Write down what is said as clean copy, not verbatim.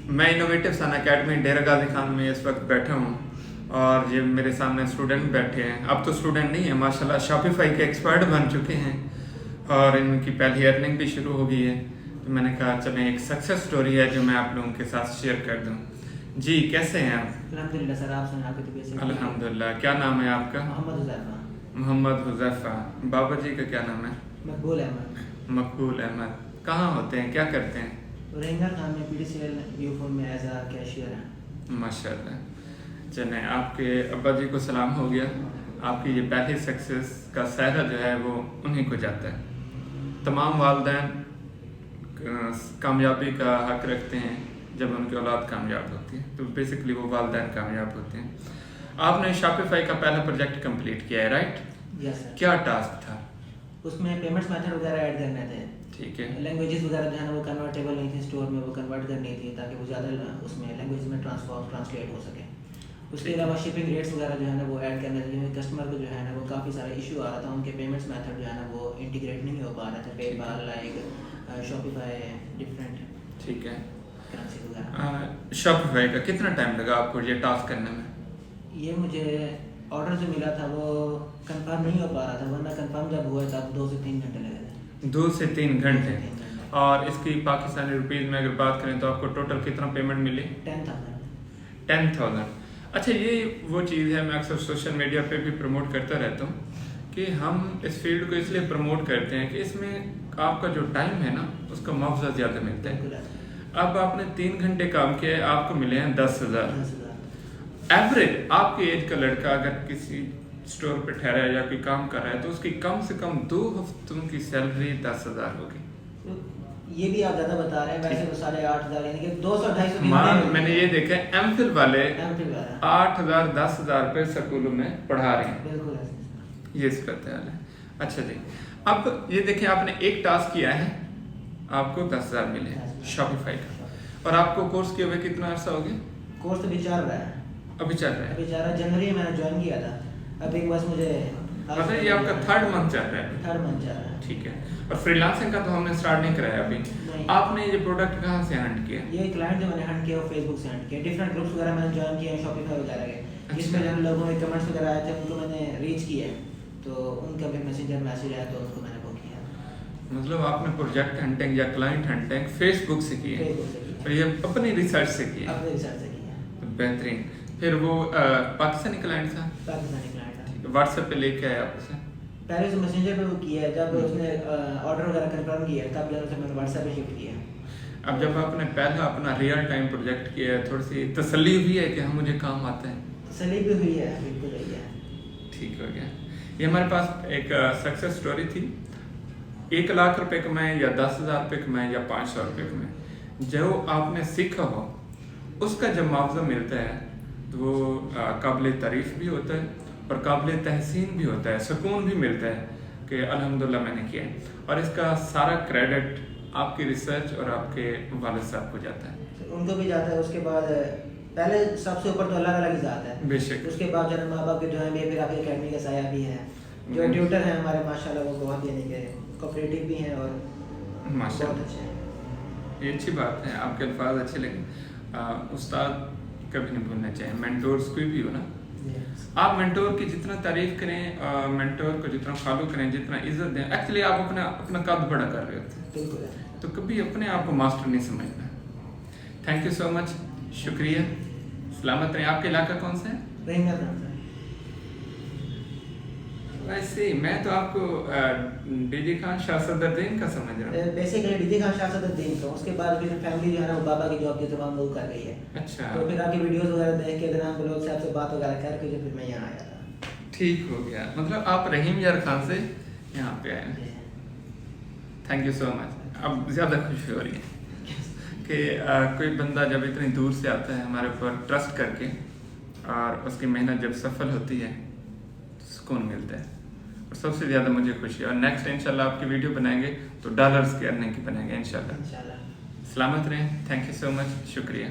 मैं इनोवेटिव सन अकेडमी डेरा गाजी खान में इस वक्त बैठा हूँ और ये मेरे सामने स्टूडेंट बैठे हैं। अब तो स्टूडेंट नहीं है, माशाल्लाह शॉपिफाई के एक्सपर्ट बन चुके हैं और इनकी पहली अर्निंग भी शुरू हो गई है। तो मैंने कहा चलें एक सक्सेस स्टोरी है जो मैं आप लोगों के साथ शेयर कर दूँ। जी कैसे हैं आप? अल्हम्दुलिल्लाह सर, आप सुनाए आपकी तबीयत? अल्हम्दुलिल्लाह। क्या नाम है आपका? मोहम्मद हुज़ैफा। मोहम्मद हुज़ैफा। बाबा जी का क्या नाम है? मकबूल अहमद। मकबूल अहमद। कहाँ होते हैं, क्या करते हैं? रोहिंगा खान में PDCL यूफोन में एज अ कैशियर है। माशाल्लाह। चलें, आपके अब्बा जी को सलाम हो गया। आपकी ये पहली सक्सेस का सहरा जो है वो उन्हीं को जाता है। तमाम वालिदैन कामयाबी का हक रखते हैं जब उनकी औलाद कामयाब होती है, तो बेसिकली वो वालिदैन कामयाब होते हैं। आपने शॉपिफाई का पहला प्रोजेक्ट कंप्लीट किया है, राइट? Yes sir. क्या टास्क था उसमें पेमेंट्स मेथड वगैरह ऐड करने थे। ठीक है। लैंग्वेजेस वगैरह जो है ना वो कन्वर्टेबल नहीं थी स्टोर में, वो कन्वर्ट करनी थी ताकि वो ज़्यादा उसमें लैंग्वेज में ट्रांसलेट हो सके। उसके अलावा शिपिंग रेट्स वगैरह जो है ना वो ऐड करने थे, क्योंकि कस्टमर को जो है ना वो काफ़ी सारा इशू आ रहा था, उनके पेमेंट्स मेथड जो है ना वो इंटीग्रेट नहीं हो पा रहे थे। पेपाल लाइक शॉपिफाई डिफरेंट ठीक है। करेंसी वगैरह। शॉपिफाई का कितना टाइम लगा आपको ये टास्क करने में? ये मुझे ऑर्डर जो मिला था वो कंफर्म नहीं हो पा रहा था, वरना कंफर्म जब हुआ तब 2 से 3 घंटे लगे थे। 2 से 3 घंटे। 3 घंटे। और इसकी पाकिस्तानी रुपीज़ में अगर बात करें तो आपको टोटल कितना पेमेंट मिली? 10,000। 10,000। अच्छा, ये वो चीज़ है, मैं अक्सर सोशल मीडिया पे भी प्रमोट करता रहता हूँ कि हम इस फील्ड को इसलिए प्रमोट करते हैं कि इसमें आपका जो टाइम है ना उसका मुआवजा ज़्यादा मिलता है। अब आपने 3 घंटे काम किया है, आपको मिले हैं 10,000। एवरेज आपकी एज का लड़का अगर किसी स्टोर पे ठहरा है या कोई काम कर रहा है तो उसकी कम से कम 2 हफ्तों की सैलरी 10,000 होगी। ये भी आप ज़्यादा बता रहे हैं, वैसे तो 8,500 यानी कि 200-250 मान मैंने ये देखा एमफिल वाले MPhil वाला 8,000 10,000 रुपये स्कूलों में पढ़ा रहे हैं। बिल्कुल ऐसे। ये सूरत हाल है। अच्छा जी, अब ये देखें आपने एक टास्क किया है, आपको 10,000 मिले शॉपिफाई का, और आपको कोर्स किए हुए कितना अर्सा हो गया? कोर्स तो अभी चल रहा है। अभी चल रहा है? अभी 4 जनवरी में मैंने ज्वाइन किया था। अभी बस मुझे मतलब ये आपका 3rd मंथ चल रहा है? 3rd मंथ चल रहा है। ठीक है। और फ्रीलांसिंग का तो हमने स्टार्ट नहीं कराया अभी। नहीं। आपने ये प्रोडक्ट कहाँ से हंट किया? ये क्लाइंट जो मैंने हंट किया वो फेसबुक से हंट किया। डिफरेंट ग्रुप्स वगैरह मैंने ज्वाइन किए हैं शॉपिफाई वगैरह के, जिसमें अच्छा। जब लोगों के कमेंट्स वगैरह आए थे उनको मैंने रीच किया है, तो उनका भी मैसेंजर मैसेज आया तो उनको मैंने वो किया। मतलब आपने प्रोजेक्ट हंटिंग या क्लाइंट हंटिंग फेसबुक से की है फेसबुक से और ये अपनी रिसर्च से की है? अपने रिसर्च से किया। बेहतरीन। फिर वो पाकिस्तानी क्लाइंट था? पाकिस्तानी क्लाइंट था। व्हाट्सएप पे लेके आया आप उसे? पहले से मैसेंजर पे वो किया है, जब उसने ऑर्डर वगैरह कंफर्म किया तब जब से मैंने व्हाट्सएप पे शिफ्ट किया। अब जब आपने पहला अपना रियल टाइम प्रोजेक्ट किया है, थोड़ी सी तसल्ली हुई है कि हाँ मुझे काम आता है? तसल्ली भी हुई है, बिल्कुल हुई है। ठीक हो गया। ये हमारे पास एक सक्सेस स्टोरी थी। 1 लाख रुपए कमाए या 10,000 रुपये कमाए या 500 रुपये कमाए, जो आपने सीखा हो उसका जब मुआवजा मिलता है तो वो काबिल तारीफ़ भी होता है और काबिल तहसीन भी होता है, सुकून भी मिलता है कि अल्हम्दुलिल्लाह मैंने किया है। और इसका सारा क्रेडिट आपकी रिसर्च और आपके वालिद साहब को जाता है। उनको भी जाता है। उसके बाद पहले सबसे ऊपर तो अल्लाह ताला की ज़ात है, बेशक। उसके बाद जो है माँ बाप के जो है भी, फिर आपकी अकेडमी का साया भी है, जो ट्यूटर हैं हमारे माशाल्लाह वो बहुत यानी कि कोऑपरेटिव भी हैं और माशाल्लाह बहुत अच्छे हैं। ये अच्छी बात है, आपके अल्फाज अच्छे लगे। उस्ताद कभी नहीं भूलना चाहिए, मेंटोर्स कोई भी हो ना, आप मेंटोर की जितना तारीफ करें, मेंटोर को जितना फॉलो करें, जितना इज्जत दें, एक्चुअली आप अपना कद बड़ा कर रहे होते हैं। बिल्कुल। तो कभी अपने आप को मास्टर नहीं समझना। थैंक यू सो मच, शुक्रिया। सलामत रहें। आपका इलाका कौन सा है? रोहिंगा खान सर। वैसे मैं तो आपको डीजी खान शाह सदरुद्दीन का समझ रहा हूँ। बेसिकली डीजी खान शाह सदरुद्दीन का, उसके बाद फिर फैमिली जो है ना वो बाबा की जॉब की तरफ मूव कर रही है। अच्छा। तो फिर आपकी वीडियोस वगैरह देख के ग्राम के लोग से आपसे बात वगैरह करके जो फिर मैं यहाँ आया था। ठीक हो गया, मतलब आप रहीम यार खान से यहाँ पे आए हैं। Thank you so much. अब ज़्यादा खुशी हो रही है कि कोई बंदा जब इतनी दूर से आता है हमारे ऊपर ट्रस्ट करके और उसकी मेहनत जब सफल होती है तो सुकून मिलता है। और सबसे ज़्यादा मुझे खुशी है। और नेक्स्ट इंशाल्लाह आपकी वीडियो बनाएंगे तो डॉलर्स के अर्निंग की बनाएंगे इंशाल्लाह। सलामत रहें। थैंक यू सो मच, शुक्रिया।